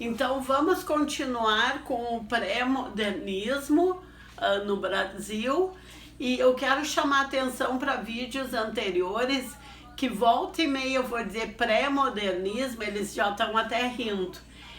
Então vamos continuar com o pré-modernismo no Brasil, e eu quero chamar atenção para vídeos anteriores que volta e meia eu vou dizer pré-modernismo, eles já estão até rindo,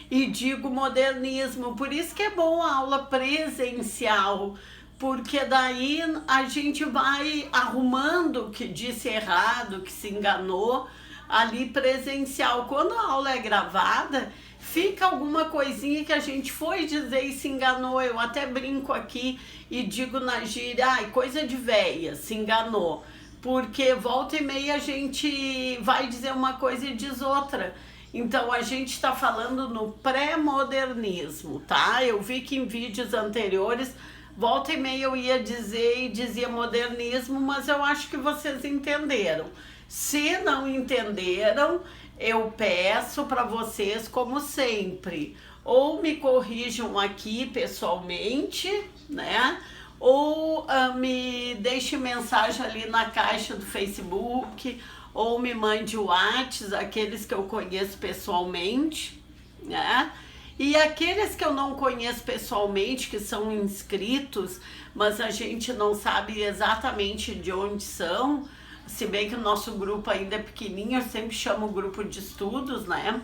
e digo modernismo, por isso que é bom a aula presencial, porque daí a gente vai arrumando o que disse errado, o que se enganou ali presencial. Quando a aula é gravada, fica alguma coisinha que a gente foi dizer e se enganou. Eu até brinco aqui e digo na gíria, ai, coisa de véia, se enganou. Porque volta e meia a gente vai dizer uma coisa e diz outra. Então a gente está falando no pré-modernismo, tá? Eu vi que em vídeos anteriores, volta e meia eu ia dizer e dizia modernismo, mas eu acho que vocês entenderam. Se não entenderam, eu peço para vocês, como sempre, ou me corrijam aqui pessoalmente, né? Ou me deixe mensagem ali na caixa do Facebook, ou me mande o WhatsApp, aqueles que eu conheço pessoalmente, né? E aqueles que eu não conheço pessoalmente, que são inscritos, mas a gente não sabe exatamente de onde são, se bem que o nosso grupo ainda é pequenininho, eu sempre chamo o grupo de estudos, né?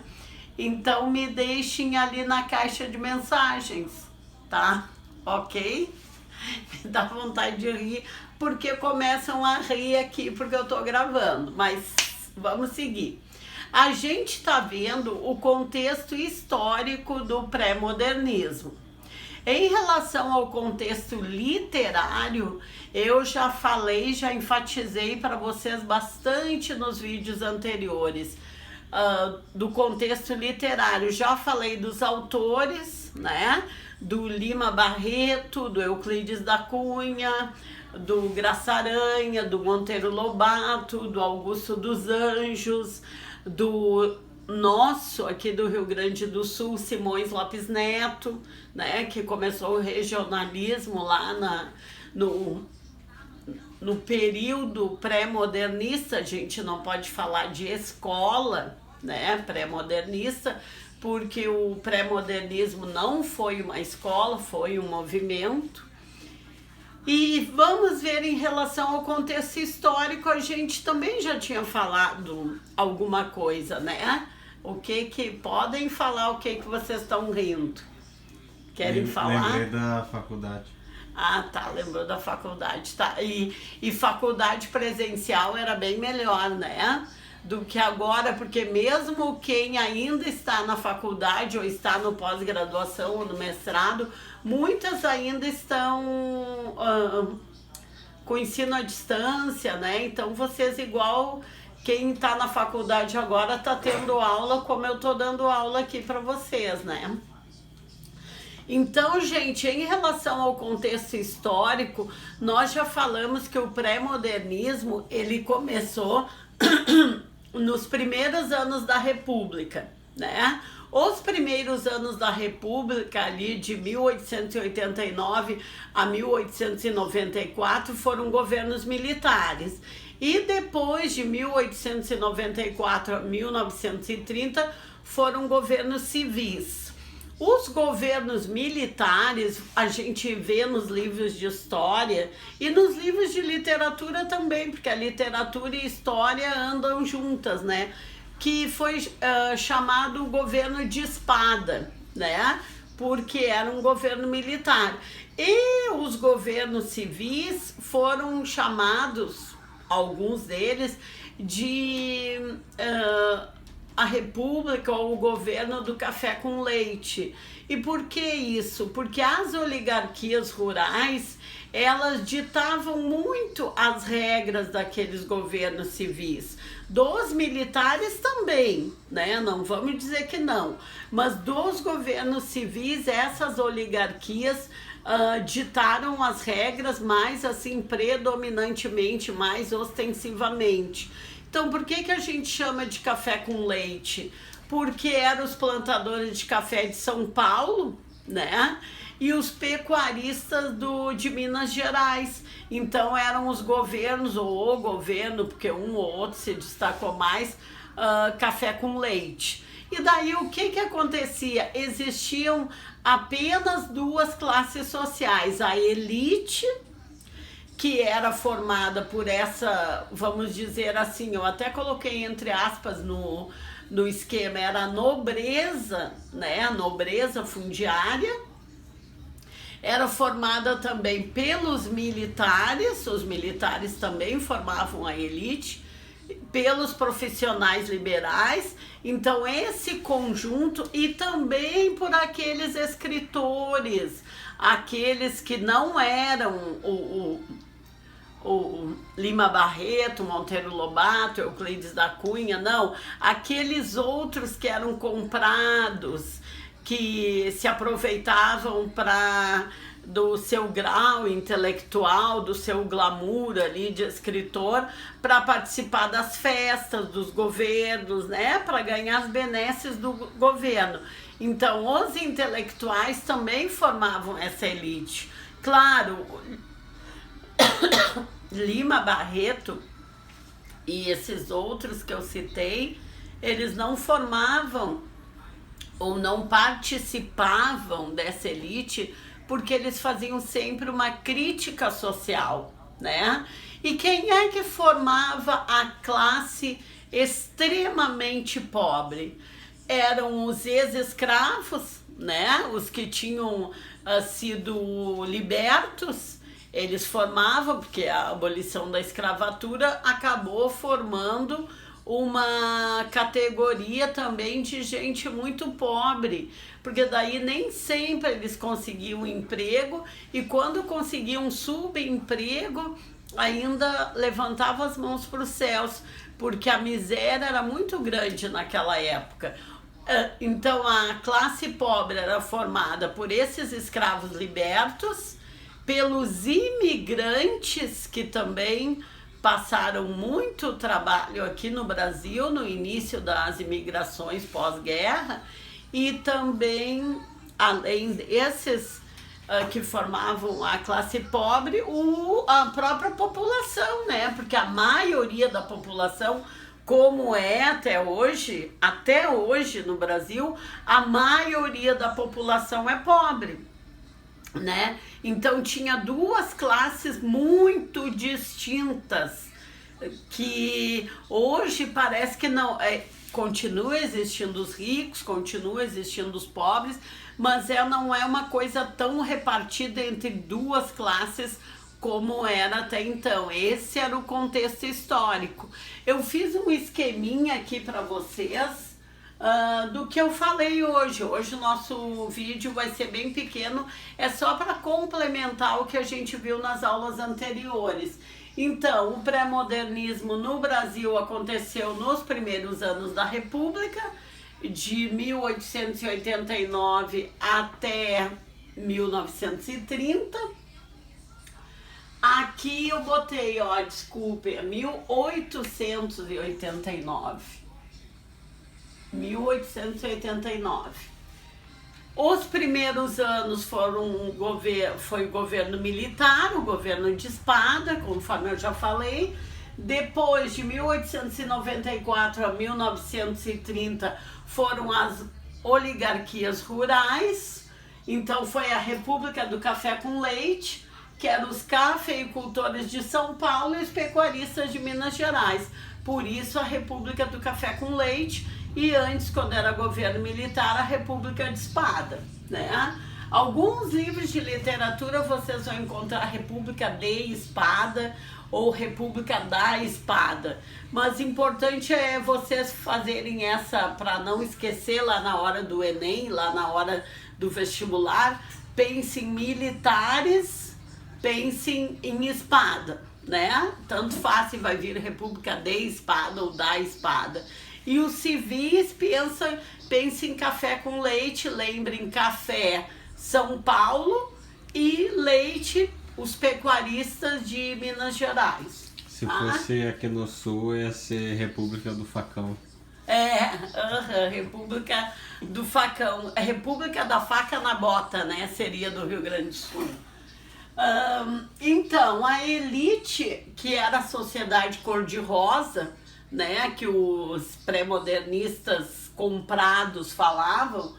Então me deixem ali na caixa de mensagens, tá? Ok? Me dá vontade de rir, porque começam a rir aqui, porque eu tô gravando, mas vamos seguir. A gente tá vendo o contexto histórico do pré-modernismo. Em relação ao contexto literário, eu já falei, já enfatizei para vocês bastante nos vídeos anteriores do contexto literário. Já falei dos autores, né? Do Lima Barreto, do Euclides da Cunha, do Graça Aranha, do Monteiro Lobato, do Augusto dos Anjos, do nosso aqui do Rio Grande do Sul, Simões Lopes Neto, né, que começou o regionalismo lá no período pré-modernista. A gente não pode falar de escola, né, pré-modernista, porque o pré-modernismo não foi uma escola, foi um movimento. E vamos ver em relação ao contexto histórico, a gente também já tinha falado alguma coisa, né? O que podem falar, o que vocês estão rindo? Querem falar? Lembrei da faculdade. Ah, tá, lembrou da faculdade, tá. E faculdade presencial era bem melhor, né? Do que agora, porque mesmo quem ainda está na faculdade ou está no pós-graduação ou no mestrado, muitas ainda estão com ensino à distância, né? Então vocês, igual quem está na faculdade agora, está tendo aula como eu estou dando aula aqui para vocês, né? Então, gente, em relação ao contexto histórico, nós já falamos que o pré-modernismo, ele começou nos primeiros anos da República, né? Os primeiros anos da República, ali de 1889 a 1894, foram governos militares. E depois de 1894 a 1930, foram governos civis. Os governos militares, a gente vê nos livros de história e nos livros de literatura também, porque a literatura e a história andam juntas, né? Que foi chamado governo de espada, né? Porque era um governo militar. E os governos civis foram chamados, alguns deles, de a República ou o governo do café com leite. E por que isso? Porque as oligarquias rurais, elas ditavam muito as regras daqueles governos civis. Dos militares também, né? Não vamos dizer que não. Mas dos governos civis, essas oligarquias ditaram as regras mais assim, predominantemente, mais ostensivamente. Então, por que a gente chama de café com leite? Porque eram os plantadores de café de São Paulo, né? E os pecuaristas de Minas Gerais. Então, eram os governos, ou o governo, porque um ou outro se destacou mais, café com leite. E daí o que acontecia? Existiam apenas duas classes sociais, a elite, que era formada por essa, vamos dizer assim, eu até coloquei entre aspas no esquema, era a nobreza, né, a nobreza fundiária, era formada também pelos militares, os militares também formavam a elite, pelos profissionais liberais, então esse conjunto, e também por aqueles escritores, aqueles que não eram o Lima Barreto, Monteiro Lobato, Euclides da Cunha, não, aqueles outros que eram comprados, que se aproveitavam do seu grau intelectual, do seu glamour ali de escritor, para participar das festas, dos governos, né, para ganhar as benesses do governo. Então, os intelectuais também formavam essa elite. Claro, Lima Barreto e esses outros que eu citei, eles não formavam ou não participavam dessa elite porque eles faziam sempre uma crítica social, né? E quem é que formava a classe extremamente pobre? Eram os ex-escravos, né? Os que tinham sido libertos. Eles formavam, porque a abolição da escravatura acabou formando uma categoria também de gente muito pobre, porque daí nem sempre eles conseguiam emprego, e quando conseguiam subemprego, ainda levantavam as mãos para os céus, porque a miséria era muito grande naquela época. Então a classe pobre era formada por esses escravos libertos, pelos imigrantes que também passaram muito trabalho aqui no Brasil no início das imigrações pós-guerra, e também, além desses que formavam a classe pobre, a própria população, né? Porque a maioria da população, como é até hoje no Brasil, a maioria da população é pobre, né? Então tinha duas classes muito distintas, que hoje parece que não continua existindo os ricos, continua existindo os pobres, mas não é uma coisa tão repartida entre duas classes como era até então. Esse era o contexto histórico. Eu fiz um esqueminha aqui para vocês do que eu falei hoje. Hoje o nosso vídeo vai ser bem pequeno, é só para complementar o que a gente viu nas aulas anteriores. Então, o pré-modernismo no Brasil aconteceu nos primeiros anos da República, de 1889 até 1930. Aqui eu botei, desculpe, 1889. 1889. Os primeiros anos foi o governo militar, o governo de espada, conforme eu já falei. Depois, de 1894 a 1930, foram as oligarquias rurais. Então foi a República do Café com Leite, que eram os cafeicultores de São Paulo e os pecuaristas de Minas Gerais. Por isso a República do Café com Leite, e antes, quando era governo militar, a República de Espada, né? Alguns livros de literatura vocês vão encontrar República de Espada ou República da Espada, mas importante é vocês fazerem essa, para não esquecer lá na hora do Enem, lá na hora do vestibular, pensem em militares, pensem em espada, né? Tanto faz se vai vir República de Espada ou da Espada. E os civis pensem em café com leite, lembrem café São Paulo e leite os pecuaristas de Minas Gerais. Se fosse aqui no sul, ia ser República do Facão. República do Facão. República da Faca na Bota, né? Seria do Rio Grande do Sul. Então, a elite, que era a sociedade cor-de-rosa, né, que os pré-modernistas comprados falavam,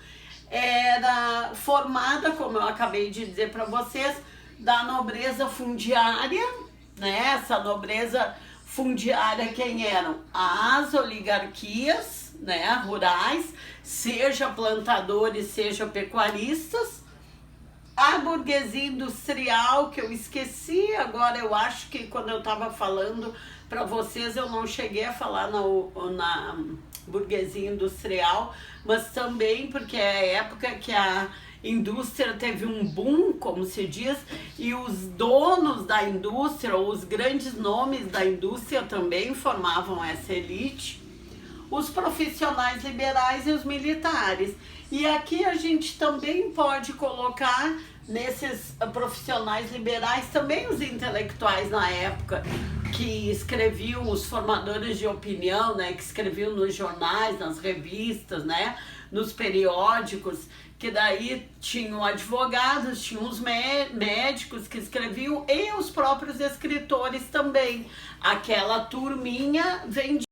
era formada, como eu acabei de dizer para vocês, da nobreza fundiária, né? Essa nobreza fundiária, quem eram? As oligarquias, né, rurais, seja plantadores, seja pecuaristas, a burguesia industrial, que eu esqueci agora, eu acho que quando eu estava falando para vocês eu não cheguei a falar na burguesia industrial, mas também porque é a época que a indústria teve um boom, como se diz, e os donos da indústria, ou os grandes nomes da indústria também formavam essa elite, os profissionais liberais e os militares. E aqui a gente também pode colocar nesses profissionais liberais também os intelectuais na época, que escreviam, os formadores de opinião, né, que escreviam nos jornais, nas revistas, né, nos periódicos, que daí tinham advogados, tinham os médicos que escreviam e os próprios escritores também. Aquela turminha vendia